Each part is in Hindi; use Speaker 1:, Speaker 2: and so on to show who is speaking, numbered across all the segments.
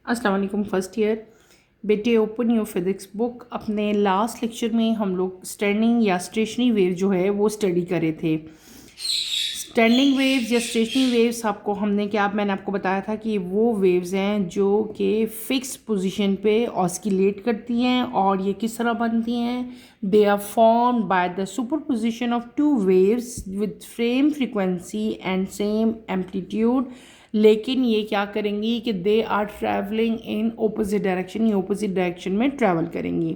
Speaker 1: अस्सलाम वालेकुम फर्स्ट ईयर बेटे। Open your physics book. अपने लास्ट लेक्चर में हम लोग स्टैंडिंग या स्टेशनरी वेव जो है वो स्टडी करे थे। स्टैंडिंग वेव्स या स्टेशनरी वेव्स आपको हमने क्या मैंने आपको बताया था कि वो वेव्स हैं जो कि फ़िक्स पोजीशन पे ऑस्किलेट करती हैं। और ये किस तरह बनती हैं? They are formed by the superposition of two waves with same frequency and same amplitude. लेकिन ये क्या करेंगी कि they are travelling in opposite direction, ये ऑपोजिट डायरेक्शन में ट्रैवल करेंगी।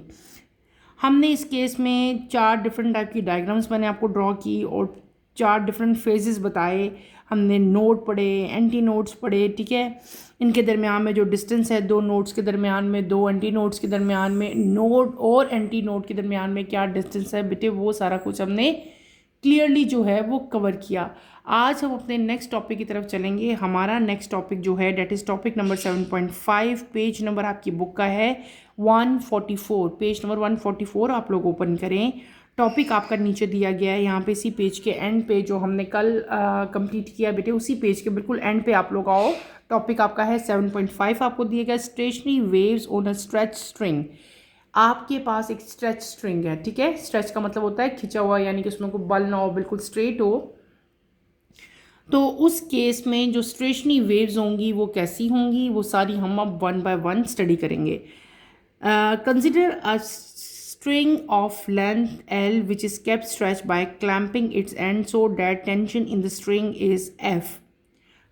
Speaker 1: हमने इस केस में 4 डिफरेंट टाइप की डायग्राम्स मैंने आपको ड्रॉ की और 4 डिफरेंट फेजेस बताए। हमने नोड पढ़े, एंटी नोड्स पढ़े, ठीक है। इनके दरमियान में जो डिस्टेंस है, 2 नोड्स के दरमियान में, 2 एंटी नोड्स के दरमियान में, नोड और एंटी नोड के दरमियान में क्या डिस्टेंस है बेटे, वो सारा कुछ हमने क्लियरली जो है वो कवर किया। आज हम अपने नेक्स्ट टॉपिक की तरफ चलेंगे। हमारा नेक्स्ट टॉपिक जो है that is topic number 7.5। Page number आपकी बुक का है 144। पेज नंबर 144 आप लोग ओपन करें। टॉपिक आपका नीचे दिया गया है यहाँ पे, इसी पेज के एंड पे जो हमने कल कंप्लीट किया बेटे, उसी पेज के बिल्कुल एंड पे आप लोग आओ। टॉपिक आपका है 7.5, आपको दिया गया stationery waves on a stretch string. आपके पास एक स्ट्रेच स्ट्रिंग है, ठीक है। स्ट्रेच का मतलब होता है खिंचा हुआ, यानी कि उसमें कोई बल ना हो, बिल्कुल स्ट्रेट हो। तो उस केस में जो स्टेशनरी वेव्स होंगी वो कैसी होंगी, वो सारी हम अब 1 बाय 1 स्टडी करेंगे। Consider a string of length L which is kept stretched by clamping its end so that tension in the string is F।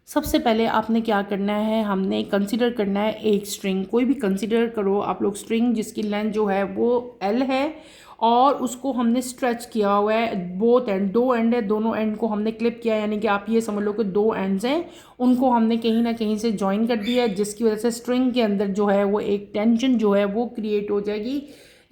Speaker 1: सबसे पहले आपने क्या करना है, हमने कंसिडर करना है एक स्ट्रिंग। कोई भी कंसिडर करो आप लोग स्ट्रिंग जिसकी लेंथ जो है वो L है और उसको हमने स्ट्रेच किया हुआ है। बोथ एंड, 2 एंड है, दोनों एंड को हमने क्लिप किया, यानी कि आप ये समझ लो कि 2 एंड्स हैं, उनको हमने कहीं ना कहीं से ज्वाइन कर दिया है, जिसकी वजह से स्ट्रिंग के अंदर जो है वो एक टेंशन जो है वो क्रिएट हो जाएगी।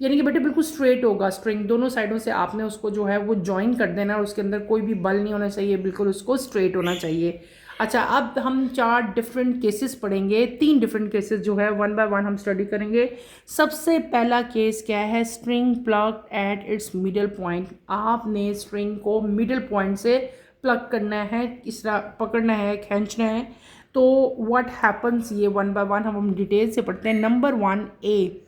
Speaker 1: यानी कि बेटे बिल्कुल स्ट्रेट होगा स्ट्रिंग, दोनों साइडों से आपने उसको जो है वो ज्वाइन कर देना और उसके अंदर कोई भी बल नहीं होना चाहिए, बिल्कुल उसको स्ट्रेट होना चाहिए। अच्छा, अब हम 4 डिफरेंट केसेस पढ़ेंगे, 3 डिफरेंट केसेस जो है 1 बाय 1 हम स्टडी करेंगे। सबसे पहला केस क्या है, string plug at its middle point. आपने स्ट्रिंग को मिडल पॉइंट से प्लग करना है, इस तरह पकड़ना है, खींचना है। तो व्हाट हैपन्स, ये 1 बाय 1 हम डिटेल से पढ़ते हैं। Number 1 A,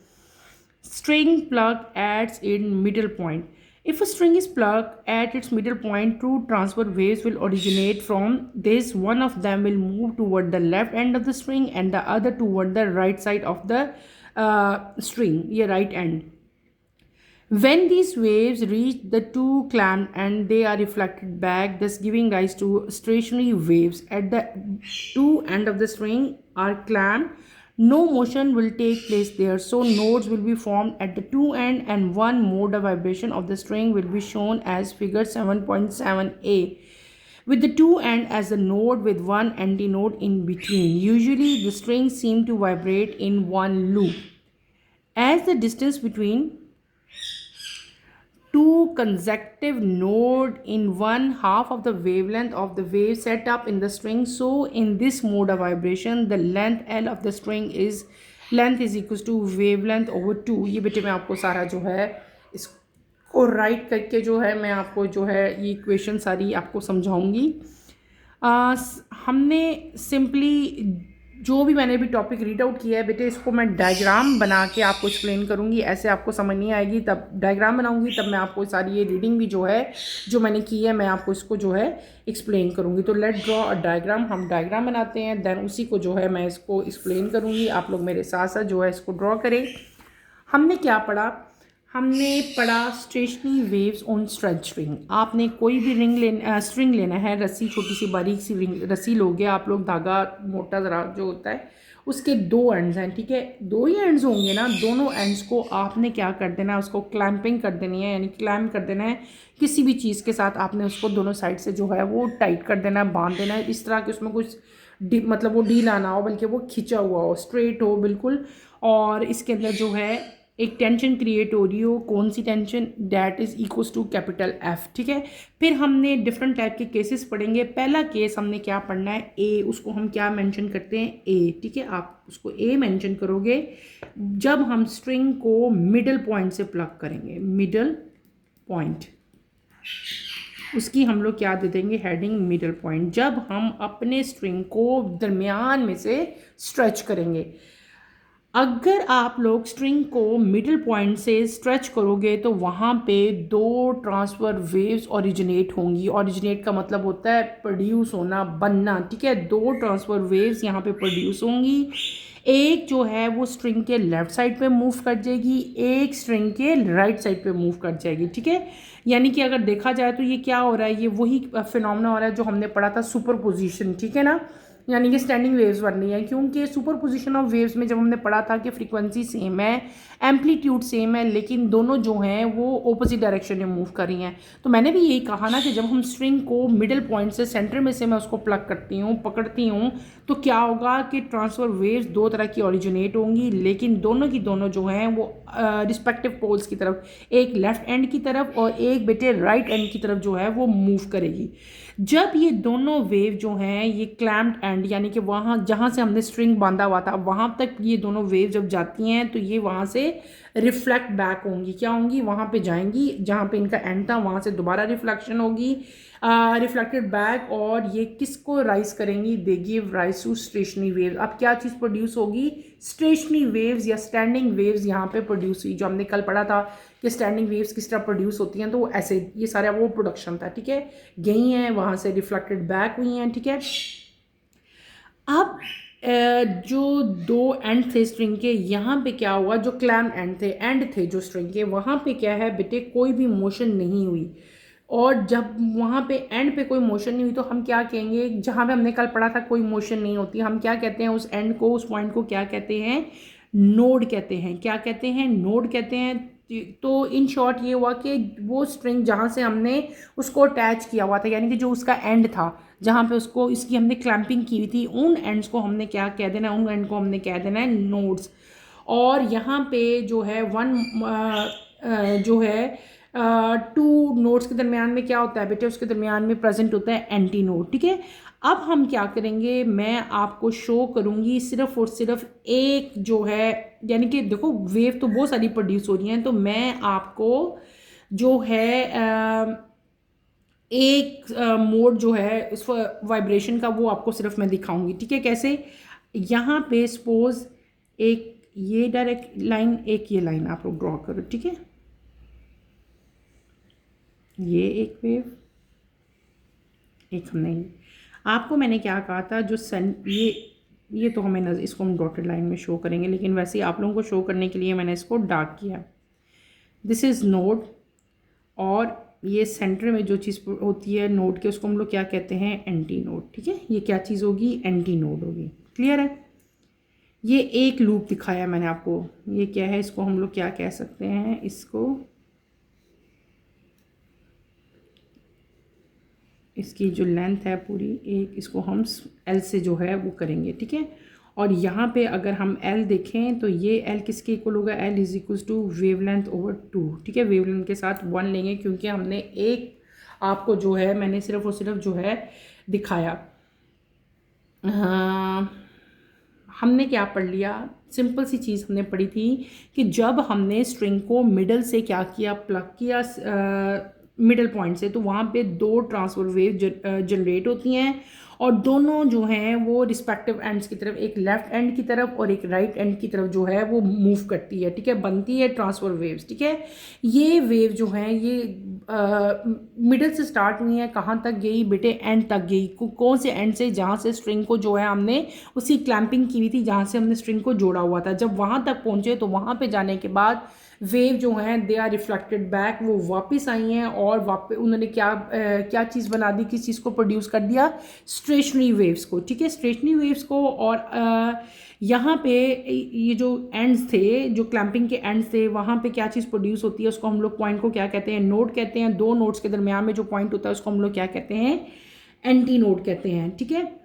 Speaker 1: string plugged at its middle point. If a string is plugged at its middle point, two transfer waves will originate from this. One of them will move toward the left end of the string and the other toward the right side of the string, yeah, right end. When these waves reach the two clamped and they are reflected back, thus giving rise to stationary waves. At the two end of the string are clamped, no motion will take place there, so nodes will be formed at the two end and one mode of vibration of the string will be shown as figure 7.7a, with the two end as a node with one antinode in between. Usually the strings seem to vibrate in one loop. As the distance between two consecutive node in one half of the wavelength of the wave set up in the string, so in this mode of vibration the length L of the string is length is equals to wavelength over 2। ये बेटे मैं आपको सारा जो है इसको राइट करके जो है मैं आपको जो है ये इक्वेशन सारी आपको समझाऊंगी। हमने सिंपली जो भी मैंने भी टॉपिक रीड आउट किया है बेटे, इसको मैं डायग्राम बना के आपको एक्सप्लेन करूँगी। ऐसे आपको समझ नहीं आएगी, तब डायग्राम बनाऊँगी तब मैं आपको सारी ये रीडिंग भी जो है जो मैंने की है मैं आपको इसको जो है एक्सप्लेन करूँगी। तो लेट ड्रॉ अ डायग्राम। हम डायग्राम बनाते हैं, देन उसी को जो है मैं इसको एक्सप्लेन करूँगी। आप लोग मेरे साथ साथ जो है इसको ड्रॉ करें। हमने क्या पढ़ा, हमने पढ़ा stationery waves on stretch string. आपने कोई भी स्ट्रिंग लेना है, रस्सी, छोटी सी बारीक सी रस्सी लोगे आप लोग, धागा मोटा ज़रा जो होता है, उसके 2 एंड्स हैं, ठीक है। 2 ही एंड्स होंगे ना, दोनों एंड्स को आपने क्या कर देना है, उसको क्लैंपिंग कर देनी है, यानी क्लैम्प कर देना है किसी भी चीज़ के साथ। आपने उसको दोनों साइड से जो है वो टाइट कर देना है, बांध देना है, इस तरह कि उसमें कुछ मतलब वो ढीला ना हो, बल्कि वो खिंचा हुआ हो, स्ट्रेट हो बिल्कुल। और इसके अंदर जो है एक टेंशन क्रिएट हो रही हो, कौन सी tension, that is equals to capital F, ठीक है। फिर हमने डिफरेंट टाइप के केसेस पढ़ेंगे। पहला केस हमने क्या पढ़ना है, ए, उसको हम क्या मेंशन करते हैं, ए, ठीक है। आप उसको ए मेंशन करोगे जब हम स्ट्रिंग को मिडल पॉइंट से प्लग करेंगे। मिडल पॉइंट, उसकी हम लोग क्या दे देंगे, हेडिंग मिडल पॉइंट। जब हम अपने स्ट्रिंग को दरमियान में से स्ट्रेच करेंगे, अगर आप लोग स्ट्रिंग को मिडिल पॉइंट से स्ट्रेच करोगे तो वहाँ पे दो ट्रांसफर वेव्स ओरिजिनेट होंगी। ओरिजिनेट का मतलब होता है प्रोड्यूस होना, बनना, ठीक है। दो ट्रांसफर वेव्स यहाँ पे प्रोड्यूस होंगी। एक जो है वो स्ट्रिंग के लेफ्ट साइड पे मूव कर जाएगी, एक स्ट्रिंग के राइट साइड पे मूव कर जाएगी, ठीक है। यानी कि अगर देखा जाए तो ये क्या हो रहा है, ये वही फिनोमेना हो रहा है जो हमने पढ़ा था, सुपरपोजिशन, ठीक है ना। यानी कि स्टैंडिंग वेव्स बन रही है, क्योंकि सुपरपोजिशन ऑफ वेव्स में जब हमने पढ़ा था कि फ्रीक्वेंसी सेम है, एम्पलीट्यूड सेम है, लेकिन दोनों जो हैं वो ऑपोजिट डायरेक्शन में मूव कर रही हैं। तो मैंने भी यही कहा ना कि जब हम स्ट्रिंग को मिडिल पॉइंट से, सेंटर में से मैं उसको प्लग करती हूँ, पकड़ती हूँ, तो क्या होगा कि ट्रांसफर वेव्स दो तरह की ओरिजिनेट होंगी, लेकिन दोनों की दोनों जो हैं वो रिस्पेक्टिव पोल्स की तरफ, एक लेफ्ट एंड की तरफ और एक बेटे राइट एंड की तरफ जो है वो मूव करेगी। जब ये दोनों वेव जो हैं ये क्लैम्प्ड एंड, यानी कि वहाँ जहाँ से हमने स्ट्रिंग बांधा हुआ था वहाँ तक ये दोनों वेव जब जाती हैं तो ये वहाँ से रिफ्लेक्ट बैक होंगी। क्या होंगी? वहाँ पे जाएंगी जहाँ पे इनका एंड था, वहाँ से दोबारा रिफ्लेक्शन होगी, रिफ्लेक्टेड बैक, और ये किसको राइज करेंगी? They give rise to stationary waves. अब क्या चीज़ प्रोड्यूस होगी? स्टेशनरी वेव्स या स्टैंडिंग वेव्स यहाँ पे प्रोड्यूस हुई। जो हमने कल पढ़ा था कि स्टैंडिंग वेव्स किस तरह प्रोड्यूस होती हैं, तो वो ऐसे, ये सारा वो प्रोडक्शन था, ठीक है। गई हैं वहाँ से रिफ्लेक्टेड बैक हुई हैं, ठीक है। अब जो दो एंड थे स्ट्रिंग के, यहाँ पे क्या हुआ? जो क्लैम एंड थे जो स्ट्रिंग के, वहाँ पे क्या है बेटे, कोई भी मोशन नहीं हुई। और जब वहाँ पे एंड पे कोई मोशन नहीं हुई तो हम क्या कहेंगे? जहाँ पे हमने कल पढ़ा था कोई मोशन नहीं होती, हम क्या कहते हैं? उस एंड को, उस पॉइंट को क्या कहते हैं? नोड कहते हैं। क्या कहते हैं? नोड कहते हैं। तो इन शॉर्ट ये हुआ कि वो स्ट्रिंग जहाँ से हमने उसको अटैच किया हुआ था, यानी कि जो उसका एंड था जहाँ पे उसको, इसकी हमने क्लैंपिंग की हुई थी, उन एंड्स को हमने क्या कह देना है? उन एंड को हमने कह देना है नोड्स। और यहाँ पे जो है जो है टू नोड्स के दरमियान में क्या होता है बेटे? उसके दरमियान में प्रेजेंट होता है एंटी नोड, ठीक है। अब हम क्या करेंगे? मैं आपको शो करूँगी सिर्फ और सिर्फ एक जो है, यानी कि देखो वेव तो बहुत सारी प्रोड्यूस हो रही हैं, तो मैं आपको जो है एक मोड जो है इस वाइब्रेशन का, वो आपको सिर्फ मैं दिखाऊंगी, ठीक है। कैसे? यहाँ पे सपोज एक ये डायरेक्ट लाइन, एक ये लाइन आप लोग ड्रॉ करो, ठीक है। ये एक वेव, एक हमने, आपको मैंने क्या कहा था? जो सन ये तो हमें इसको हम डॉटेड लाइन में शो करेंगे, लेकिन वैसे ही आप लोगों को शो करने के लिए मैंने इसको डार्क किया। दिस इज़ नोड, और ये सेंटर में जो चीज़ होती है नोड के, उसको हम लोग क्या कहते हैं? एंटी नोड, ठीक है। ये क्या चीज़ होगी? एंटी नोड होगी। क्लियर है? ये एक लूप दिखाया मैंने आपको। ये क्या है? इसको हम लोग क्या कह सकते हैं? इसकी जो लेंथ है पूरी एक, इसको हम एल से जो है वो करेंगे, ठीक है। और यहाँ पे अगर हम एल देखें तो ये एल किसके इक्वल होगा? L is equal to wavelength over 2, ठीक है। वेवलेंथ के साथ 1 लेंगे, क्योंकि हमने एक आपको जो है मैंने सिर्फ और सिर्फ जो है दिखाया। हमने क्या पढ़ लिया? सिंपल सी चीज़ हमने पढ़ी थी कि जब हमने स्ट्रिंग को मिडल से क्या किया? प्लग किया मिडल पॉइंट से, तो वहाँ पे दो ट्रांसफर वेव जनरेट होती हैं, और दोनों जो हैं वो रिस्पेक्टिव एंड्स की तरफ, एक लेफ्ट एंड की तरफ और एक राइट एंड की तरफ जो है वो मूव करती है, ठीक है। बनती है ट्रांसफर वेव्स, ठीक है। ये वेव जो हैं ये मिडल से स्टार्ट हुई हैं, कहाँ तक गई बेटे? एंड तक गई। कौन से एंड से? जहाँ से स्ट्रिंग को जो है हमने उसकी क्लैंपिंग की हुई थी, जहाँ से हमने स्ट्रिंग को जोड़ा हुआ था। जब वहाँ तक पहुँचे तो वहाँ पे जाने के बाद वेव जो हैं दे आर रिफ्लेक्टेड बैक, वो वापस आई हैं, और वापस उन्होंने क्या चीज़ बना दी? किस चीज़ को प्रोड्यूस कर दिया? स्टेशनरी वेव्स को, ठीक है, स्टेशनरी वेव्स को। और यहाँ पे ये जो एंड्स थे, जो क्लैंपिंग के एंड्स थे, वहाँ पे क्या चीज़ प्रोड्यूस होती है? उसको हम लोग पॉइंट को क्या कहते हैं? नोड कहते हैं। दो नोड्स के दरमियान में जो पॉइंट होता है उसको हम लोग क्या कहते हैं? एंटी नोड कहते हैं, ठीक है।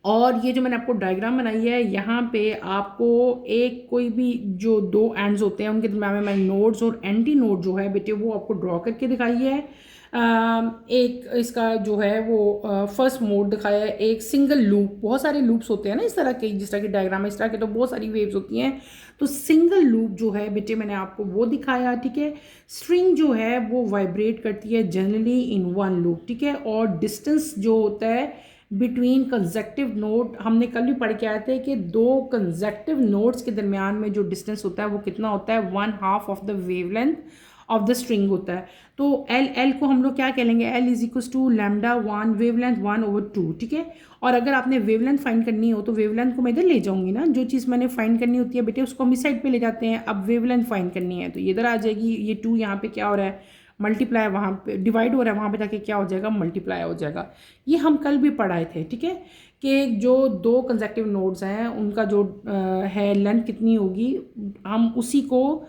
Speaker 1: और ये जो मैंने आपको डायग्राम बनाई है, यहाँ पे आपको एक कोई भी जो दो एंड्स होते हैं उनके दरम्यान में मैंने नोड्स और एंटी नोड जो है बेटे वो आपको ड्रॉ करके दिखाई है। एक इसका जो है वो फर्स्ट मोड दिखाया है, एक सिंगल लूप। बहुत सारे लूप्स होते हैं ना इस तरह के, जिस तरह की डायग्राम है इस तरह के, तो बहुत सारी वेव्स होती हैं। तो सिंगल लूप जो है बेटे मैंने आपको वो दिखाया, ठीक है। स्ट्रिंग जो है वो वाइब्रेट करती है जनरली इन वन लूप, ठीक है। और डिस्टेंस जो होता है बिटवीन कंसेक्टिव नोड, हमने कल भी पढ़ के आए थे कि दो कंसेक्टिव नोड्स के दरमियान में जो डिस्टेंस होता है वो कितना होता है, 1/2 of the wavelength of the string होता है। तो एल को हम लोग क्या कह लेंगे, L is equal to lambda 1 wavelength 1/2, ठीक है। और अगर आपने वेवलेंथ फाइंड करनी हो तो वेवलेंथ को मैं इधर ले जाऊंगी ना, जो चीज़ मैंने फाइंड करनी होती है बेटे उसको हम इस साइड पे ले जाते हैं। अब वेवलेंथ फाइंड करनी है तो ये इधर आ जाएगी, ये 2 यहाँ पे क्या हो रहा है, मल्टीप्लाई, वहाँ पे डिवाइड हो रहा है, वहाँ पे जाके क्या हो जाएगा, मल्टीप्लाई हो जाएगा। ये हम कल भी पढ़ाए थे, ठीक है, कि जो दो कंसेक्टिव नोड्स हैं उनका जो है लेंथ कितनी होगी, हम उसी को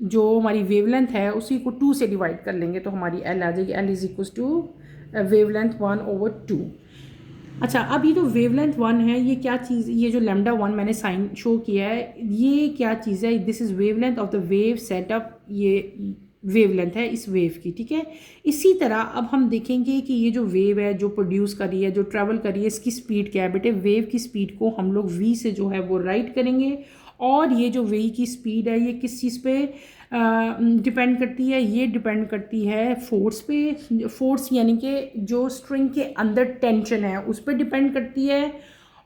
Speaker 1: जो हमारी वेवलेंथ है उसी को 2 से डिवाइड कर लेंगे तो हमारी एल आ जाएगी, L is equal to wavelength 1/2। अच्छा, अब ये जो वेवलेंथ 1 है ये क्या चीज़, ये जो लैम्डा 1 मैंने साइन शो किया है ये क्या चीज़ है, this is wavelength of the wave setup, ये वेवलेंथ है इस वेव की, ठीक है। इसी तरह अब हम देखेंगे कि ये जो वेव है जो प्रोड्यूस कर रही है, जो ट्रैवल कर रही है, इसकी स्पीड क्या है बेटे। वेव की स्पीड को हम लोग v से जो है वो राइट करेंगे, और ये जो वे की स्पीड है ये किस चीज़ पे डिपेंड करती है, ये डिपेंड करती है फोर्स पे। फोर्स यानी कि जो स्ट्रिंग के अंदर टेंशन है उस पर डिपेंड करती है,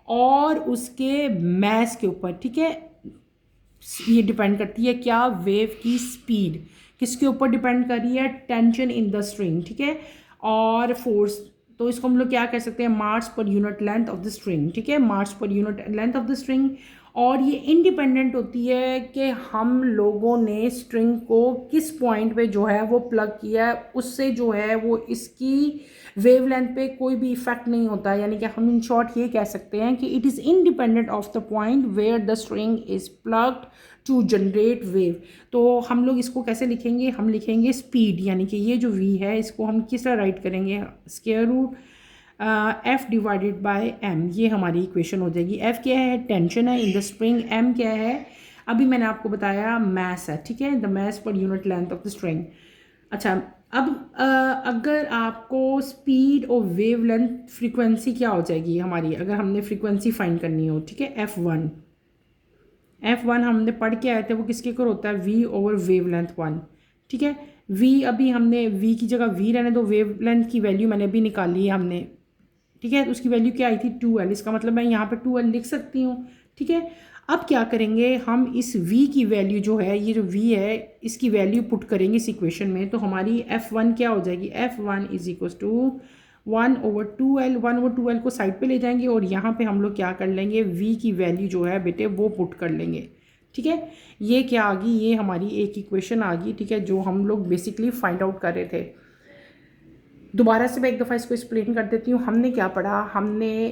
Speaker 1: और उसके मैस के ऊपर, ठीक है, ये डिपेंड करती है क्या, वेव की स्पीड किसके ऊपर डिपेंड कर रही है, टेंशन इन द स्ट्रिंग, ठीक है, और फोर्स। तो इसको हम लोग क्या कह सकते हैं, mass per unit length of the string, ठीक है, mass per unit length of the string. और ये इंडिपेंडेंट होती है कि हम लोगों ने स्ट्रिंग को किस पॉइंट पे जो है वो प्लग किया है, उससे जो है वो इसकी वेवलेंथ पे कोई भी इफेक्ट नहीं होता। यानी कि हम इन शॉर्ट ये कह सकते हैं कि it is independent of the point where the string is plugged to generate wave. तो हम लोग इसको कैसे लिखेंगे, हम लिखेंगे स्पीड, यानी कि ये जो v है इसको हम किस तरह राइट करेंगे, square root F divided by M, ये हमारी इक्वेशन हो जाएगी। एफ क्या है, टेंशन है इन द स्प्रिंग, एम क्या है, अभी मैंने आपको बताया मैस है, ठीक है, the mass per unit length of the string. अच्छा, अब अगर आपको स्पीड और वेव लेंथ फ्रीक्वेंसी क्या हो जाएगी हमारी, अगर हमने फ्रीक्वेंसी फाइंड करनी हो, ठीक है, F1 हमने पढ़ के आए थे वो किसके ऊपर होता है, v ओवर वेव लेंथ 1, ठीक है। v अभी हमने v की जगह v रहने दो, वेव लेंथ की वैल्यू मैंने अभी निकाली है हमने, ठीक है, तो उसकी वैल्यू क्या आई थी 2L, इसका मतलब मैं यहाँ पे 2L लिख सकती हूँ, ठीक है। अब क्या करेंगे, हम इस v की वैल्यू जो है, ये जो v है इसकी वैल्यू पुट करेंगे इस इक्वेशन में, तो हमारी F1 क्या हो जाएगी, F1 is equal to 1/2L, 1/2L को साइड पे ले जाएंगे और यहाँ पे हम लोग क्या कर लेंगे, v की वैल्यू जो है बेटे वो पुट कर लेंगे, ठीक है। ये क्या आ गई, ये हमारी एक इक्वेशन आ गई, ठीक है, जो हम लोग बेसिकली फाइंड आउट कर रहे थे। दोबारा से मैं एक दफ़ा इसको एक्सप्लेन कर देती हूँ। हमने क्या पढ़ा, हमने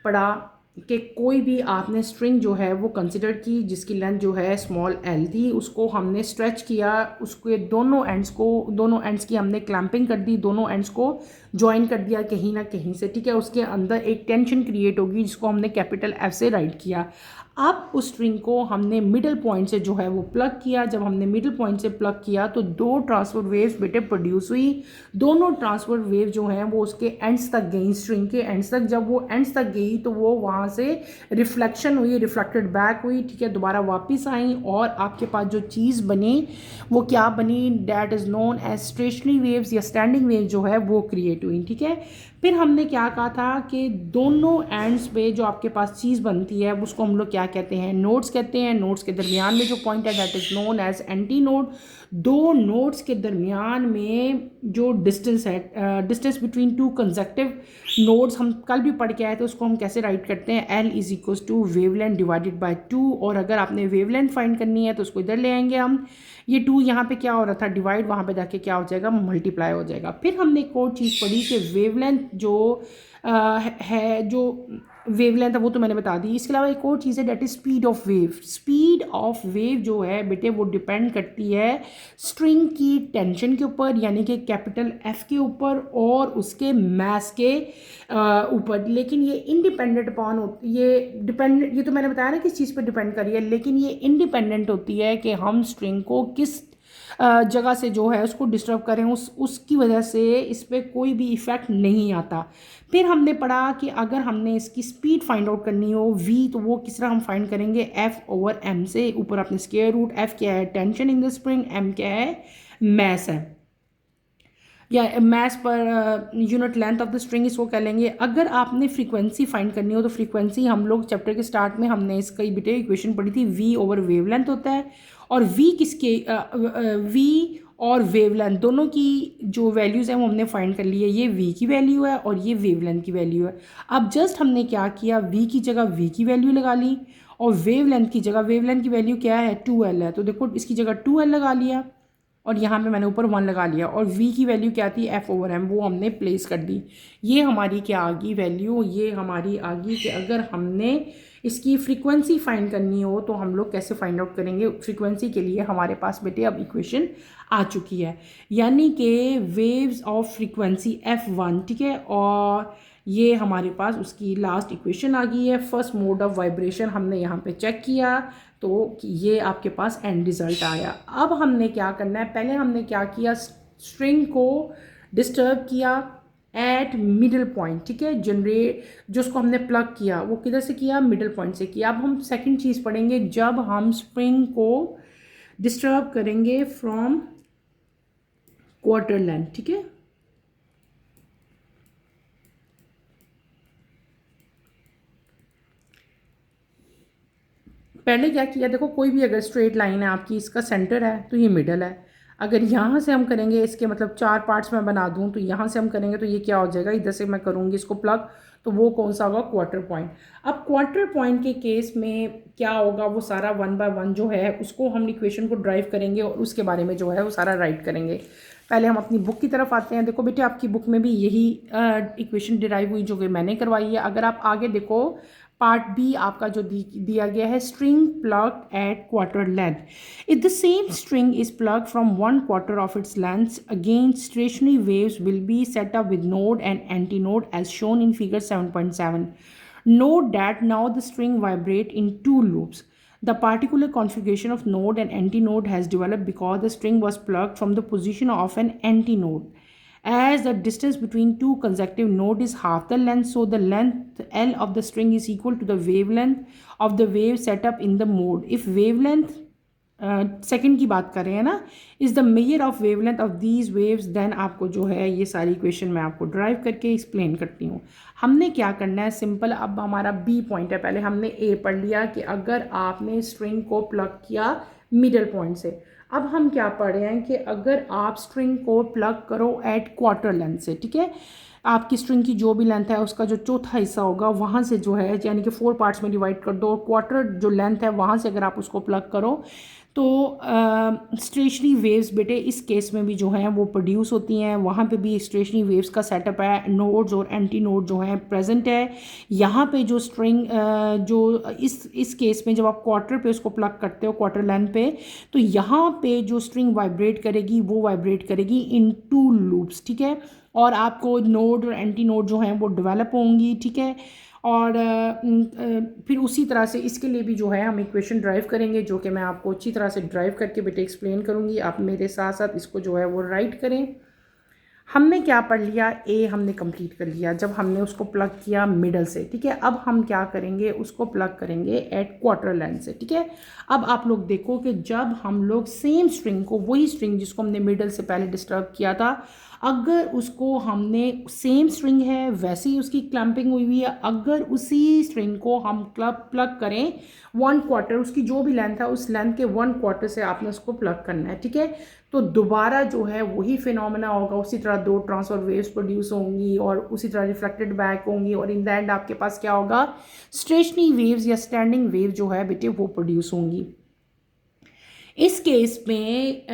Speaker 1: पढ़ा कि कोई भी आपने स्ट्रिंग जो है वो कंसिडर की जिसकी लेंथ जो है स्मॉल l थी, उसको हमने स्ट्रेच किया, उसके दोनों एंड्स की हमने क्लैंपिंग कर दी, दोनों एंड्स को ज्वाइन कर दिया कहीं ना कहीं से, ठीक है। उसके अंदर एक टेंशन क्रिएट होगी जिसको हमने कैपिटल F से राइट किया। अब उस स्ट्रिंग को हमने मिडिल पॉइंट से जो है वो प्लग किया। जब हमने मिडिल पॉइंट से प्लग किया तो दो ट्रांसफर वेव्स बेटे प्रोड्यूस हुई। दोनों ट्रांसफर वेव जो हैं वो उसके एंड्स तक गई, स्ट्रिंग के एंड्स तक। जब वो एंड्स तक गई तो वो वहाँ से रिफ्लेक्शन हुई, रिफ्लेक्टेड बैक हुई, ठीक है, दोबारा वापस आई और आपके पास जो चीज़ बनी वो क्या बनी, that is known as stationary waves या स्टैंडिंग वेव जो है वो क्रिएट हुई, ठीक है। फिर हमने क्या कहा था कि दोनों एंड्स पे जो आपके पास चीज़ बनती है उसको हम लोग क्या कहते हैं, नोड्स कहते हैं। नोड्स के दरमियान में जो पॉइंट है that is known as anti node. दो नोड्स के दरमियान में जो डिस्टेंस है, distance between two consecutive nodes, हम कल भी पढ़ के आए थे, उसको हम कैसे राइट करते हैं, L is equal to wavelength divided by 2। और अगर आपने वेवलेंथ फाइंड करनी है तो उसको इधर ले आएंगे हम। ये 2 यहाँ पे क्या हो रहा था, डिवाइड, वहाँ पे जाके क्या हो जाएगा, मल्टीप्लाई हो जाएगा। फिर हमने एक और चीज़ पढ़ी कि वेवलेंथ जो है, जो वेवलेंथ है वो तो मैंने बता दी। इसके अलावा एक और चीज़ है that is speed of wave. Speed of wave जो है बेटे वो डिपेंड करती है स्ट्रिंग की टेंशन के ऊपर, यानी कि कैपिटल F के ऊपर और उसके मैस के ऊपर। लेकिन ये इंडिपेंडेंट अपॉन होती, ये तो मैंने बताया ना किस चीज़ पर डिपेंड करी है, लेकिन ये इंडिपेंडेंट होती है कि हम स्ट्रिंग को किस जगह से जो है उसको डिस्टर्ब करें, उसकी वजह से इस पर कोई भी इफ़ेक्ट नहीं आता। फिर हमने पढ़ा कि अगर हमने इसकी स्पीड फाइंड आउट करनी हो v, तो वो किस तरह हम फाइंड करेंगे, F ओवर m से। ऊपर अपने स्क्वायर रूट, F क्या है tension in the spring, m क्या है मैस है। या mass per unit length of the string इसको कह लेंगे। अगर आपने फ्रीक्वेंसी फाइंड करनी हो तो फ्रीक्वेंसी हम लोग चैप्टर के स्टार्ट में हमने इसका बेटे इक्वेशन पढ़ी थी, v ओवर वेव लेंथ होता है। और v किसके v और वेवलेंथ दोनों की जो वैल्यूज़ हैं वो हमने फाइंड कर ली है। ये v की वैल्यू है और ये वेवलेंथ की वैल्यू है। अब जस्ट हमने क्या किया, v की जगह v की वैल्यू लगा ली और वेवलेंथ की जगह, वेवलेंथ की वैल्यू क्या है 2l है, तो देखो इसकी जगह 2l लगा लिया और यहाँ पे मैंने ऊपर 1 लगा लिया और v की वैल्यू क्या थी f/m, वो हमने प्लेस कर दी। ये हमारी क्या आ गई वैल्यू, ये हमारी आ गई कि अगर हमने इसकी फ्रीक्वेंसी फाइंड करनी हो तो हम लोग कैसे फाइंड आउट करेंगे। फ्रीक्वेंसी के लिए हमारे पास बेटे अब इक्वेशन आ चुकी है, यानी कि वेव्स ऑफ फ्रीक्वेंसी f1, ठीक है, और ये हमारे पास उसकी लास्ट इक्वेशन आ गई है। फर्स्ट मोड ऑफ वाइब्रेशन हमने यहाँ पे चेक किया तो ये आपके पास एंड रिज़ल्ट आया। अब हमने क्या करना है, पहले हमने क्या किया, स्ट्रिंग को डिस्टर्ब किया एट मिडल पॉइंट, ठीक है, जनरेट जो उसको हमने प्लग किया वो किधर से किया, मिडल पॉइंट से किया। अब हम सेकंड चीज़ पढ़ेंगे, जब हम स्ट्रिंग को डिस्टर्ब करेंगे फ्रॉम क्वार्टर लेंथ, ठीक है। पहले क्या किया, देखो कोई भी अगर स्ट्रेट लाइन है आपकी, इसका सेंटर है तो ये मिडल है। अगर यहाँ से हम करेंगे, इसके मतलब 4 पार्ट्स में बना दूँ, तो यहाँ से हम करेंगे तो ये क्या हो जाएगा, इधर से मैं करूँगी इसको प्लग तो वो कौन सा होगा, क्वार्टर पॉइंट। अब क्वार्टर पॉइंट के केस में क्या होगा, वो सारा 1 बाय 1 जो है उसको हम इक्वेशन को ड्राइव करेंगे और उसके बारे में जो है वो सारा राइट करेंगे। पहले हम अपनी बुक की तरफ आते हैं। देखो बेटे आपकी बुक में भी यही इक्वेशन डिराइव हुई जो कि मैंने करवाई है। अगर आप आगे देखो पार्ट बी आपका जो दिया गया है, string plug at quarter length, if the same string is plug from 1/4 of its length again stationary waves will be set up with node and anti node as shown in figure 7.7. Note that now the string vibrate in two loops. The particular configuration of node and antinode has developed because the string was plugged from the position of an antinode. As the distance between two consecutive nodes is half the length, so the length L of the string is equal to the wavelength of the wave set up in the mode. If wavelength second की बात कर रहे हैं ना, is the measure of wavelength of these waves, then आपको जो है ये सारी इक्वेशन मैं आपको ड्राइव करके एक्सप्लेन करती हूँ। हमने क्या करना है, सिंपल, अब हमारा बी पॉइंट है, पहले हमने ए पढ़ लिया कि अगर आपने स्ट्रिंग को प्लग किया मिडल पॉइंट से। अब हम क्या पढ़ रहे हैं कि अगर आप स्ट्रिंग को प्लग करो एट क्वार्टर लेंथ से, ठीक है, आपकी स्ट्रिंग की जो भी लेंथ है उसका जो चौथा हिस्सा होगा वहाँ से जो है, यानी कि 4 पार्ट्स में डिवाइड कर दो, क्वार्टर जो लेंथ है वहाँ से अगर आप उसको प्लग करो तो स्टेशनरी वेव्स बेटे इस केस में भी जो हैं वो प्रोड्यूस होती हैं। वहाँ पे भी स्टेशनरी वेव्स का सेटअप है, नोड्स और एंटी नोड जो हैं प्रेजेंट है। यहाँ पे जो स्ट्रिंग जो इस केस में जब आप क्वार्टर पे उसको प्लग करते हो, क्वार्टर लेंथ पे, तो यहाँ पे जो स्ट्रिंग वाइब्रेट करेगी वो वाइब्रेट करेगी इन 2 लूप्स, ठीक है, और आपको नोड और एंटी नोड जो हैं वो डेवलप होंगी, ठीक है। और फिर उसी तरह से इसके लिए भी जो है हम इक्वेशन ड्राइव करेंगे, जो कि मैं आपको अच्छी तरह से ड्राइव करके बेटे एक्सप्लेन करूँगी। आप मेरे साथ साथ इसको जो है वो राइट करें। हमने क्या पढ़ लिया, ए हमने कंप्लीट कर लिया जब हमने उसको प्लग किया मिडल से, ठीक है। अब हम क्या करेंगे, उसको प्लग करेंगे एट क्वार्टर लेंथ से, ठीक है। अब आप लोग देखो कि जब हम लोग सेम स्ट्रिंग को, वही स्ट्रिंग जिसको हमने मिडल से पहले डिस्टर्ब किया था, अगर उसको हमने, सेम स्ट्रिंग है वैसे ही उसकी क्लैंपिंग हुई है, अगर उसी स्ट्रिंग को हम प्लग करें 1/4, उसकी जो भी लेंथ है उस लेंथ के 1/4 से आपने उसको प्लग करना है, ठीक है। तो दोबारा जो है वही फिनोमेना होगा, उसी तरह 2 ट्रांसफर वेव्स प्रोड्यूस होंगी और उसी तरह रिफ्लेक्टेड बैक होंगी और इन द एंड आपके पास क्या होगा, स्टेशनरी वेव्स या स्टैंडिंग वेव जो है बेटे वो प्रोड्यूस होंगी। इस केस में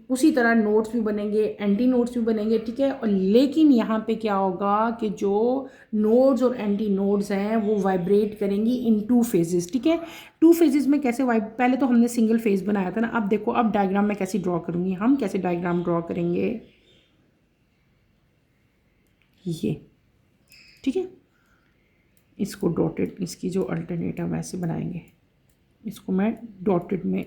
Speaker 1: उसी तरह नोड्स भी बनेंगे, एंटी नोड्स भी बनेंगे, ठीक है। और लेकिन यहाँ पे क्या होगा कि जो नोड्स और एंटी नोड्स हैं वो वाइब्रेट करेंगी इन 2 फेजेस, ठीक है। 2 फेजेस में कैसे पहले तो हमने सिंगल फेज बनाया था ना, अब देखो अब डायग्राम में कैसे ड्रॉ करूँगी, हम कैसे डायग्राम ड्रॉ करेंगे, ये, ठीक है। इसको डॉटेड, इसकी जो अल्टरनेट है वैसे बनाएंगे, इसको मैं डॉटेड में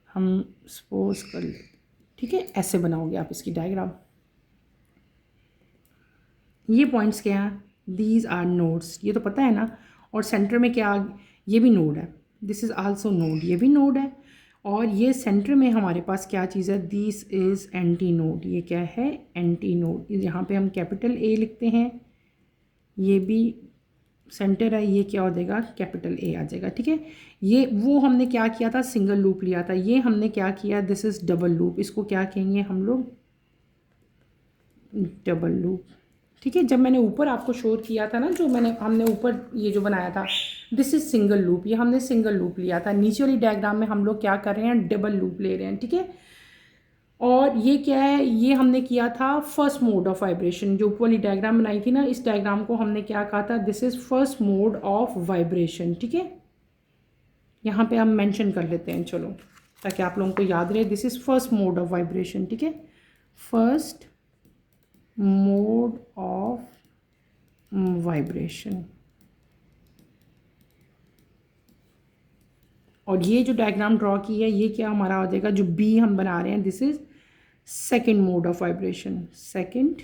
Speaker 1: हम सपोज कर लेते, ठीक है। ऐसे बनाओगे आप इसकी डायग्राम। ये पॉइंट्स क्या हैं, दीज आर नोड्स, ये तो पता है ना। और सेंटर में क्या, ये भी नोड है, दिस इज़ आल्सो नोड, ये भी नोड है। और ये सेंटर में हमारे पास क्या चीज़ है, दिस इज़ एंटी नोड। ये क्या है, एंटी नोड। यहाँ पे हम कैपिटल ए लिखते हैं, ये भी सेंटर है, ये क्या हो जाएगा, कैपिटल ए आ जाएगा। ठीक है, ये वो हमने क्या किया था, सिंगल लूप लिया था। ये हमने क्या किया, दिस इज़ डबल लूप। इसको क्या कहेंगे हम लोग, डबल लूप। ठीक है, जब मैंने ऊपर आपको शो किया था ना, जो हमने ऊपर ये जो बनाया था, दिस इज सिंगल लूप, ये हमने सिंगल लूप लिया था। नीचे वाली डायग्राम में हम लोग क्या कर रहे हैं, डबल लूप ले रहे हैं। ठीक है, और ये क्या है, ये हमने किया था फर्स्ट मोड ऑफ वाइब्रेशन। जो ऊपर वाली डायग्राम बनाई थी ना, इस डायग्राम को हमने क्या कहा था, this is first mode of vibration. ठीक है, यहाँ पे हम मेंशन कर लेते हैं, चलो, ताकि आप लोगों को याद रहे, this is first mode of vibration. ठीक है, फर्स्ट मोड ऑफ वाइब्रेशन। और ये जो डायग्राम ड्रॉ की है, ये क्या हमारा हो जाएगा, जो बी हम बना रहे हैं, this is second mode of vibration. Second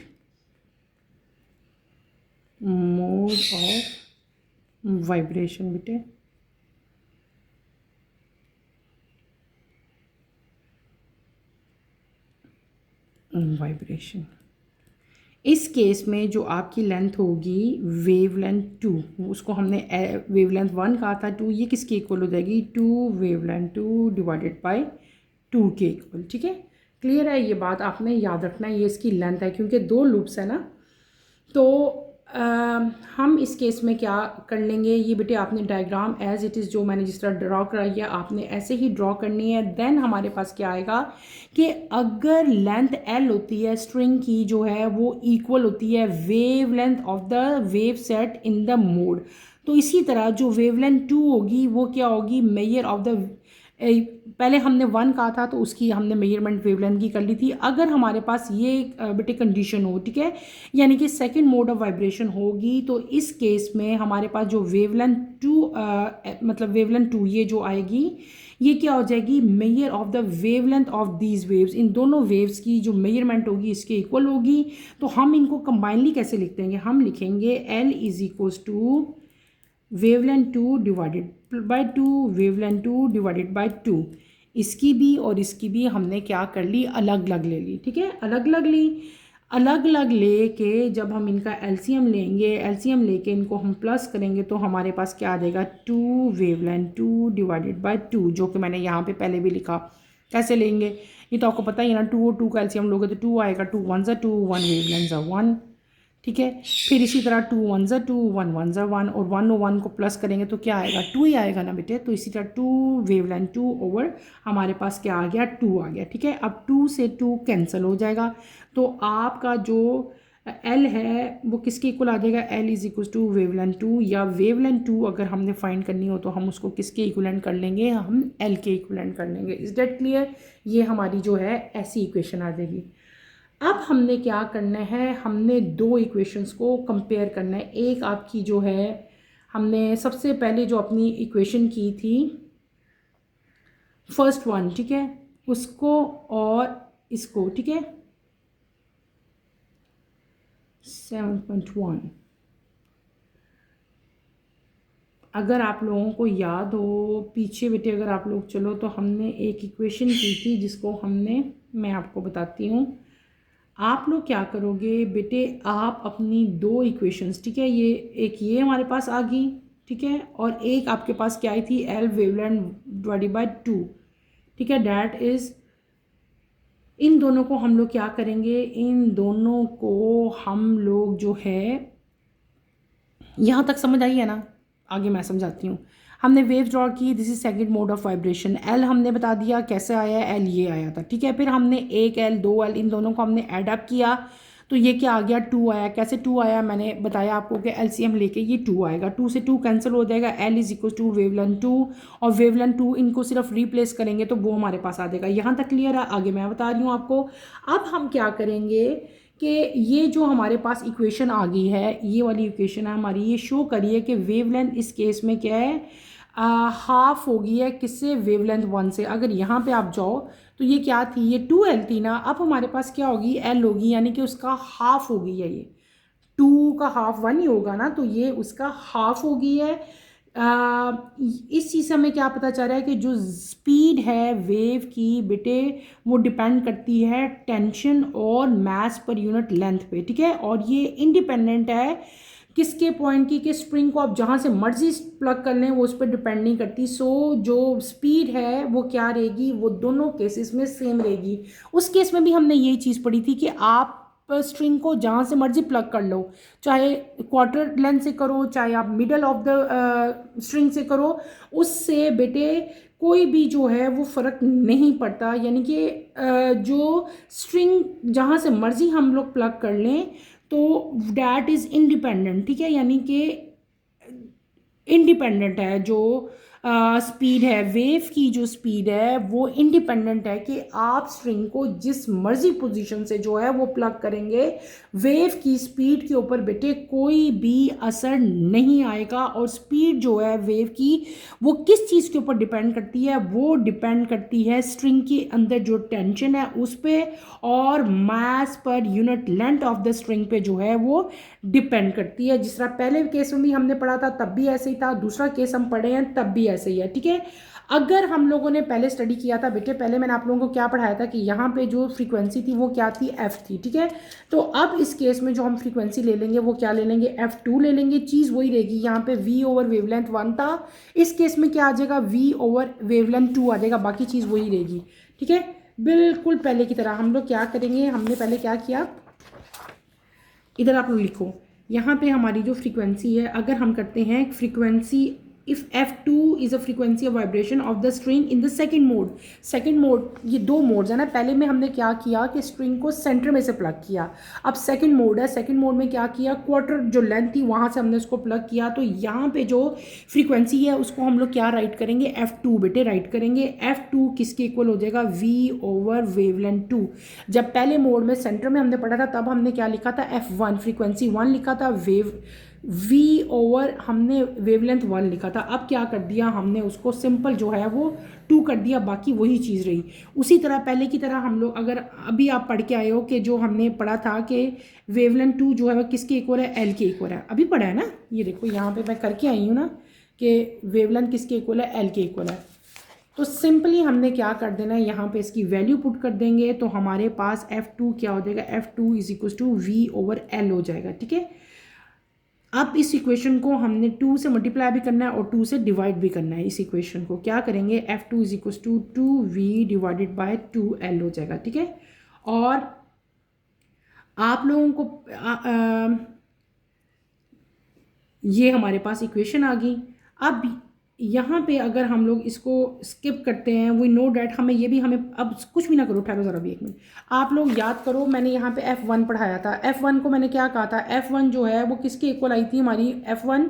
Speaker 1: mode of vibration बेटे। वाइब्रेशन, इस केस में जो आपकी लेंथ होगी वेवलेंथ 2, उसको हमने वेवलेंथ 1 कहा था, 2, ये किसके इक्वल हो जाएगी, 2 वेवलेंथ 2 डिवाइडेड बाय 2 के इक्वल। ठीक है, क्लियर है, ये बात आपने याद रखना है, ये इसकी लेंथ है, क्योंकि 2 लूप्स है ना। तो हम इस केस में क्या कर लेंगे, ये बेटे आपने डायग्राम एज इट इज़ जो मैंने जिस तरह ड्रॉ कराई है, आपने ऐसे ही ड्रॉ करनी है। देन हमारे पास क्या आएगा कि अगर लेंथ एल होती है स्ट्रिंग की, जो है वो इक्वल होती है wave length of the wave set in the mode, तो इसी तरह जो वेवलेंथ 2 होगी वो क्या होगी, मेजर ऑफ द, पहले हमने 1 कहा था तो उसकी हमने मेजरमेंट वेवलेंथ की कर ली थी। अगर हमारे पास ये बेटे कंडीशन हो, ठीक है, यानी कि सेकंड मोड ऑफ वाइब्रेशन होगी, तो इस केस में हमारे पास जो वेवलेंथ 2 मतलब वेवलेंथ 2 ये जो आएगी, ये क्या हो जाएगी, measure of the wavelength of these waves, इन दोनों वेव्स की जो मेजरमेंट होगी इसके इक्वल होगी। तो हम इनको कंबाइनली कैसे लिख देंगे, हम लिखेंगे L is equals to wavelength 2 divided by 2 wavelength 2 divided by 2। इसकी भी और इसकी भी हमने क्या कर ली, अलग अलग ले ली। ठीक है, अलग अलग ली, अलग अलग ले के जब हम इनका एलसीएम लेंगे, एलसीएम लेके इनको हम प्लस करेंगे, तो हमारे पास क्या आ जाएगा, 2 वेवलेंथ 2 डिवाइडेड बाय 2, जो कि मैंने यहाँ पे पहले भी लिखा। कैसे लेंगे, ये तो आपको पता ही है ना, 2 और 2 का एलसीएम लोगे तो 2 आएगा, 2 1 ज़ा 2, 1 वेवलेंथ ज़ा 1। ठीक है, फिर इसी तरह 2 1 ज़ा 2, 1 1 ज़ा 1, और 1 और 1 को प्लस करेंगे तो क्या आएगा, 2 ही आएगा ना बेटे। तो इसी तरह 2 वेवलेंथ 2 ओवर हमारे पास क्या आ गया, 2 आ गया। ठीक है, अब 2 से 2 कैंसिल हो जाएगा, तो आपका जो एल है वो किसके इक्वल आ जाएगा, L is equal to wavelength 2, या वेवलेंथ 2 अगर हमने फाइंड करनी हो तो हम उसको किसके इक्विवेलेंट कर लेंगे, हम एल के इक्विवेलेंट कर लेंगे। इज दैट क्लियर, ये हमारी जो है ऐसी इक्वेशन आ जाएगी। अब हमने क्या करना है, हमने दो इक्वेशंस को कंपेयर करना है। एक आपकी जो है, हमने सबसे पहले जो अपनी इक्वेशन की थी फर्स्ट वन, ठीक है, उसको और इसको, ठीक है, 7.1। अगर आप लोगों को याद हो पीछे बेटे, अगर आप लोग चलो तो हमने एक इक्वेशन की थी जिसको हमने, मैं आपको बताती हूँ। आप लोग क्या करोगे बेटे, आप अपनी दो इक्वेशंस, ठीक है, ये एक ये हमारे पास आ गई, ठीक है, और एक आपके पास क्या आई थी, एल वेवलेंथ डिवाइडेड बाय 2, ठीक है, डैट इज़, इन दोनों को हम लोग क्या करेंगे, इन दोनों को हम लोग जो है, यहाँ तक समझ आई है ना, आगे मैं समझाती हूँ। हमने वेव ड्रॉ की, this is second mode of vibration. L हमने बता दिया कैसे आया है, एल ये आया था, ठीक है। फिर हमने एक एल दो एल इन दोनों को हमने ऐड अप किया, तो ये क्या आ गया, 2 आया। कैसे 2 आया, मैंने बताया आपको कि एलसीएम लेके ये 2 आएगा, 2 से 2 कैंसिल हो जाएगा, L is equal to wavelength 2 और वेवलेंथ 2 इनको सिर्फ रिप्लेस करेंगे तो वो हमारे पास आ जाएगा। यहाँ तक क्लियर है, आगे मैं बता रही हूँ आपको। अब हम क्या करेंगे कि ये जो हमारे पास इक्वेशन आ गई है, ये वाली इक्वेशन है हमारी, ये शो करिए कि वेवलेंथ इस केस में क्या है, हाफ हो गई है किससे, वेवलेंथ 1 से। अगर यहाँ पे आप जाओ तो ये क्या थी, ये 2L थी ना, अब हमारे पास क्या होगी, L होगी, यानी कि उसका हाफ हो गई है। ये 2 का हाफ 1 ही होगा ना, तो ये उसका हाफ हो गई है। इस चीज़ से हमें क्या पता चल रहा है कि जो स्पीड है वेव की बेटे वो डिपेंड करती है टेंशन और मास पर यूनिट लेंथ पे, ठीक है। और ये इंडिपेंडेंट है किसके पॉइंट की, कि स्प्रिंग को आप जहाँ से मर्जी प्लग कर लें वो उस पर डिपेंड नहीं करती। सो जो स्पीड है वो क्या रहेगी, वो दोनों केसेस में सेम रहेगी। उस केस में भी हमने यही चीज़ पढ़ी थी कि आप स्ट्रिंग को जहाँ से मर्जी प्लग कर लो, चाहे क्वार्टर लेंथ से करो, चाहे आप मिडल ऑफ द स्ट्रिंग से करो, उससे बेटे कोई भी जो है वो फ़र्क नहीं पड़ता। यानी कि जो स्ट्रिंग जहाँ से मर्जी हम लोग प्लग कर लें तो डैट इज़ इंडिपेंडेंट, ठीक है। यानी कि इंडिपेंडेंट है जो स्पीड है वेव की, जो स्पीड है वो इंडिपेंडेंट है कि आप स्ट्रिंग को जिस मर्जी पोजीशन से जो है वो प्लग करेंगे, वेव की स्पीड के ऊपर बेटे कोई भी असर नहीं आएगा। और स्पीड जो है वेव की वो किस चीज़ के ऊपर डिपेंड करती है, वो डिपेंड करती है स्ट्रिंग के अंदर जो टेंशन है उस पर, और mass per unit length of the string पे जो है वो डिपेंड करती है। जिस तरह पहले केस में भी हमने पढ़ा था तब भी ऐसे ही था, दूसरा केस हम पढ़े हैं तब भी ऐसे ही है, ठीक है। अगर हम लोगों ने पहले स्टडी किया था बेटे, पहले मैंने आप लोगों को क्या पढ़ाया था कि यहाँ पे जो फ्रीक्वेंसी थी वो क्या थी, एफ थी, ठीक है। तो अब इस केस में जो हम फ्रीक्वेंसी ले लेंगे वो क्या ले लेंगे, F2 ले लेंगे। चीज़ वही रहेगी, यहाँ पे V ओवर वेवलेंथ 1 था, इस केस में क्या आ जाएगा, V ओवर वेवलेंथ 2 आ जाएगा, बाकी चीज़ वही रहेगी, ठीक है। बिल्कुल पहले की तरह हम लोग क्या करेंगे, हमने पहले क्या किया, इधर आप लोग लिखो, यहाँ पे हमारी जो फ्रीक्वेंसी है, अगर हम करते हैं frequency if F2 is a frequency of vibration of the string in the second mode. Second mode, ये दो मोड्स है ना, पहले में हमने क्या किया कि स्ट्रिंग को सेंटर में से प्लग किया। अब सेकंड मोड है, सेकंड मोड में क्या किया, क्वार्टर जो लेंथ थी वहाँ से हमने उसको प्लग किया। तो यहाँ पे जो फ्रीक्वेंसी है उसको हम लोग क्या राइट करेंगे, F2 बेटे राइट करेंगे। F2 किसके इक्वल हो जाएगा, V ओवर वेवलेंथ 2। जब पहले मोड में सेंटर में हमने पढ़ा था तब हमने क्या लिखा था, F1 फ्रीक्वेंसी 1 लिखा था, V ओवर हमने वेवलेंथ 1 लिखा था। अब क्या कर दिया हमने, उसको सिंपल जो है वो 2 कर दिया, बाकी वही चीज़ रही। उसी तरह पहले की तरह हम लोग, अगर अभी आप पढ़ के आए हो कि जो हमने पढ़ा था कि वेवलेंथ 2 जो है वो किसके इक्वल है, L के इक्वल है, अभी पढ़ा है ना, ये देखो यहाँ पे मैं करके आई हूँ ना कि वेवलेंथ किसके इक्वल है, L के इक्वल है। तो सिंपली हमने क्या कर देना है, यहाँ पे इसकी वैल्यू पुट कर देंगे तो हमारे पास F2 क्या हो जाएगा, F2 is equal to V over L हो जाएगा, ठीक है। अब इस इक्वेशन को हमने 2 से मल्टीप्लाई भी करना है और 2 से डिवाइड भी करना है। इस इक्वेशन को क्या करेंगे, F2 is equal to 2V divided by 2L हो जाएगा, ठीक है। और आप लोगों को ये हमारे पास इक्वेशन आ गई। अब यहाँ पे अगर हम लोग इसको स्किप करते हैं, वी नो डैट, हमें ये भी, हमें अब कुछ भी ना करो, ठहरो ज़रा भी एक मिनट, आप लोग याद करो, मैंने यहाँ पे F1 पढ़ाया था। F1 को मैंने क्या कहा था, F1 जो है वो किसके इक्वल आई थी हमारी, F1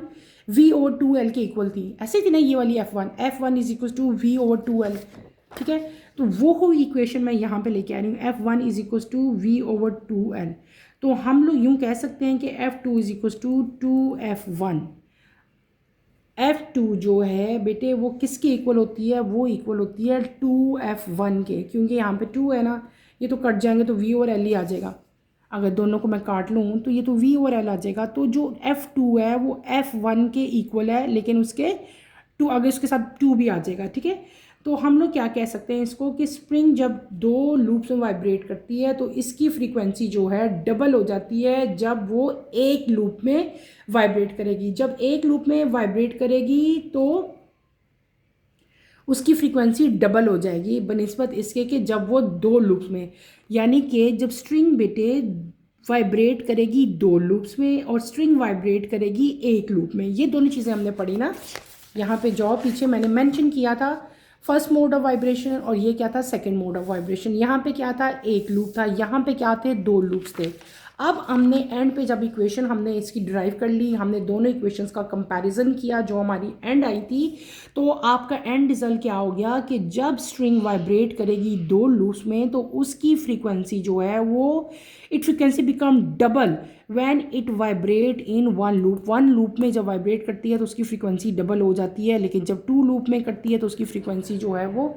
Speaker 1: V ओवर 2L के इक्वल थी, ऐसे थी ना ये वाली F1 is equal to V over 2L, ठीक है। तो वो इक्वेशन मैं यहाँ पे लेके आ रही हूँ, F1 is equal to V over 2L। तो हम लोग यूँ कह सकते हैं कि F2 is equal to 2F1। F2 जो है बेटे वो किसके इक्वल होती है, वो इक्वल होती है 2F1 के, क्योंकि यहाँ पे 2 है ना, ये तो कट जाएंगे तो V और L ही आ जाएगा। अगर दोनों को मैं काट लूँ तो ये तो V और L आ जाएगा। तो जो F2 है वो F1 के इक्वल है, लेकिन उसके 2 आगे उसके साथ 2 भी आ जाएगा, ठीक है। तो हम लोग क्या कह सकते हैं इसको, कि स्प्रिंग जब 2 लूप्स में वाइब्रेट करती है तो इसकी फ्रीक्वेंसी जो है डबल हो जाती है जब वो एक लूप में वाइब्रेट करेगी। जब एक लूप में वाइब्रेट करेगी तो उसकी फ्रीक्वेंसी डबल हो जाएगी बनिस्बत इसके कि जब वो 2 लूप्स में, यानी कि जब स्ट्रिंग बेटे वाइब्रेट करेगी 2 लूप्स में और स्ट्रिंग वाइब्रेट करेगी एक लूप में। ये दोनों चीज़ें हमने पढ़ी ना, यहाँ पे जो पीछे मैंने मेंशन किया था, फर्स्ट मोड ऑफ वाइब्रेशन, और ये क्या था, सेकंड मोड ऑफ वाइब्रेशन। यहाँ पे क्या था, एक लूप था, यहाँ पे क्या थे, 2 लूप्स थे। अब हमने एंड पे जब इक्वेशन हमने इसकी ड्राइव कर ली, हमने दोनों इक्वेशंस का कंपैरिजन किया, जो हमारी एंड आई थी, तो आपका एंड रिजल्ट क्या हो गया कि जब स्ट्रिंग वाइब्रेट करेगी 2 लूप्स में तो उसकी फ्रीक्वेंसी जो है वो it frequency become double when it vibrate in 1 loop. 1 loop में जब वाइब्रेट करती है तो उसकी फ्रीक्वेंसी डबल हो जाती है, लेकिन जब 2 लूप में करती है तो उसकी फ्रीक्वेंसी जो है वो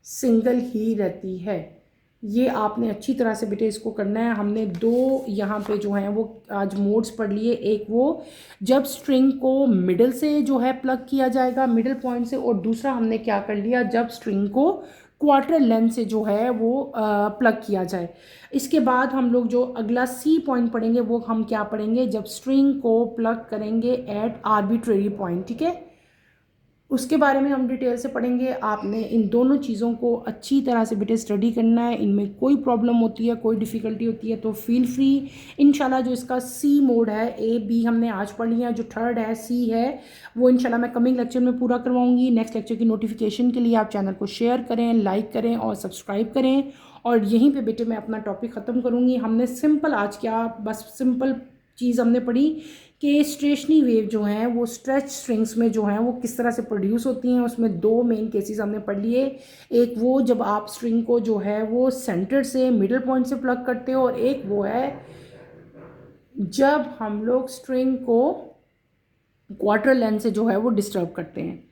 Speaker 1: सिंगल ही रहती है। ये आपने अच्छी तरह से बेटे इसको करना है। हमने दो यहाँ पे जो हैं वो आज मोड्स पढ़ लिए। एक वो जब स्ट्रिंग को मिडल से जो है प्लग किया जाएगा, मिडल पॉइंट से, और दूसरा हमने क्या कर लिया, जब स्ट्रिंग को क्वार्टर लेंथ से जो है वो प्लग किया जाए। इसके बाद हम लोग जो अगला सी पॉइंट पढ़ेंगे वो हम क्या पढ़ेंगे, जब स्ट्रिंग को प्लग करेंगे एट आर्बिट्रेरी पॉइंट। ठीक है, उसके बारे में हम डिटेल से पढ़ेंगे। आपने इन दोनों चीज़ों को अच्छी तरह से बेटे स्टडी करना है। इनमें कोई प्रॉब्लम होती है, कोई डिफ़िकल्टी होती है तो फील फ्री। इंशाल्लाह जो इसका सी मोड है, ए बी हमने आज पढ़ लिया, जो थर्ड है सी है वो इंशाल्लाह मैं कमिंग लेक्चर में पूरा करवाऊँगी। नेक्स्ट लेक्चर की नोटिफिकेशन के लिए आप चैनल को शेयर करें, लाइक करें और सब्सक्राइब करें। और यहीं पर बेटे मैं अपना टॉपिक ख़त्म करूँगी। हमने सिंपल आज क्या, बस सिंपल चीज़ हमने पढ़ी कि स्टेशनरी वेव जो हैं वो स्ट्रेच स्ट्रिंग्स में जो हैं वो किस तरह से प्रोड्यूस होती हैं। उसमें दो मेन केसेस हमने पढ़ लिए। एक वो जब आप स्ट्रिंग को जो है वो सेंटर से मिडिल पॉइंट से प्लग करते हो, और एक वो है जब हम लोग स्ट्रिंग को क्वार्टर लेंथ से जो है वो डिस्टर्ब करते हैं।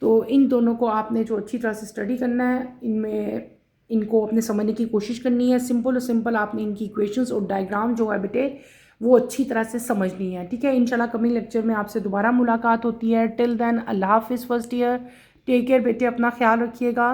Speaker 1: तो इन दोनों को आपने जो अच्छी तरह से स्टडी करना है, इनमें इनको अपने समझने की कोशिश करनी है। सिंपल और सिंपल आपने इनकी इक्वेशंस और डायग्राम जो है बेटे वो अच्छी तरह से समझनी है। ठीक है, इंशाल्लाह कमिंग लेक्चर में आपसे दोबारा मुलाकात होती है। टिल देन अल्लाह हाफिज़ फर्स्ट ईयर, टेक केयर बेटे, अपना ख्याल रखिएगा।